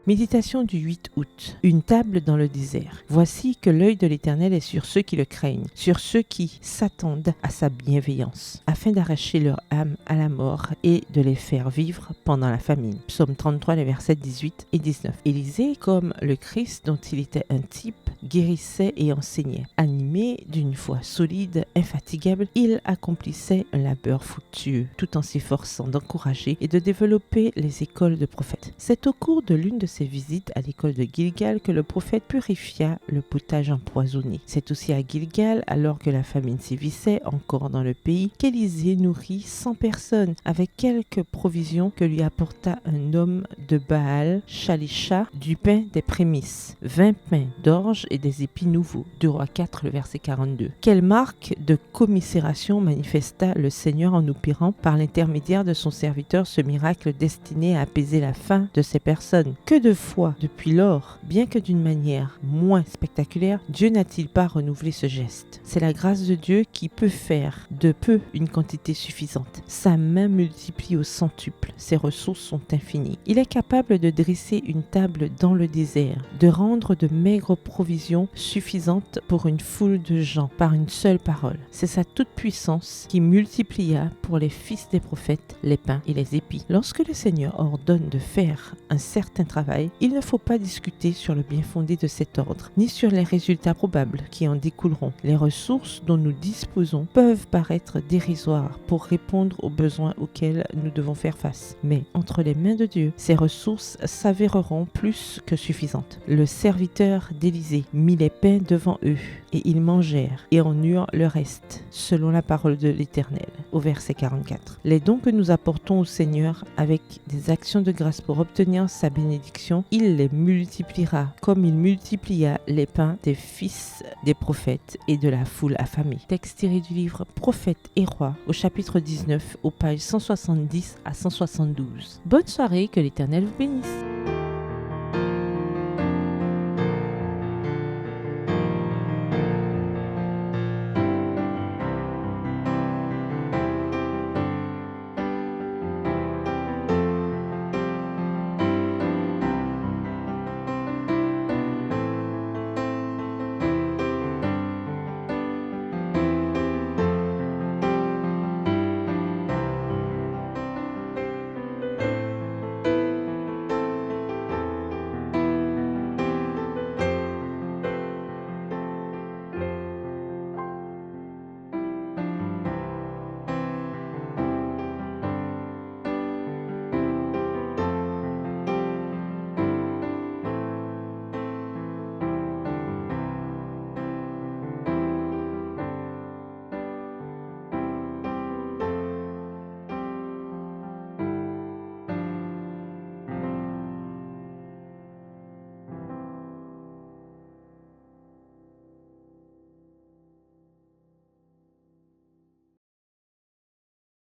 Méditation du 8 août. Une table dans le désert. Voici que l'œil de l'Éternel est sur ceux qui le craignent, sur ceux qui s'attendent à sa bienveillance, afin d'arracher leur âme à la mort et de les faire vivre pendant la famine. Psaume 33, les versets 18 et 19. Élisée, comme le Christ dont il était un type, guérissait et enseignait. Animé d'une foi solide, infatigable, il accomplissait un labeur fructueux, tout en s'efforçant d'encourager et de développer les écoles de prophètes. C'est au cours de l'une de ses visites à l'école de Gilgal que le prophète purifia le potage empoisonné. C'est aussi à Gilgal, alors que la famine sévissait encore dans le pays, qu'Élisée nourrit 100 personnes avec quelques provisions que lui apporta un homme de Baal, Shalisha, du pain des prémices, 20 pains d'orge et des épis nouveaux. 2 Rois 4, le verset 42. Quelle marque de commisération manifesta le Seigneur en opérant par l'intermédiaire de son serviteur ce miracle destiné à apaiser la faim de ces personnes. Que de fois, depuis lors, bien que d'une manière moins spectaculaire, Dieu n'a-t-il pas renouvelé ce geste? C'est la grâce de Dieu qui peut faire de peu une quantité suffisante. Sa main multiplie au centuple, ses ressources sont infinies. Il est capable de dresser une table dans le désert, de rendre de maigres provisions suffisantes pour une foule de gens par une seule parole. C'est sa toute-puissance qui multiplia pour les fils des prophètes les pains et les épis. Lorsque le Seigneur ordonne de faire un certain travail, il ne faut pas discuter sur le bien fondé de cet ordre, ni sur les résultats probables qui en découleront. Les ressources dont nous disposons peuvent paraître dérisoires pour répondre aux besoins auxquels nous devons faire face. Mais entre les mains de Dieu, ces ressources s'avéreront plus que suffisantes. Le serviteur d'Élisée mit les pains devant eux, et ils mangèrent, et en eurent le reste, selon la parole de l'Éternel. Au verset 44. Les dons que nous apportons au Seigneur avec des actions de grâce pour obtenir sa bénédiction, il les multipliera, comme il multiplia les pains des fils des prophètes et de la foule affamée. Texte tiré du livre Prophètes et Rois, au chapitre 19, aux pages 170 à 172. Bonne soirée, que l'Éternel vous bénisse.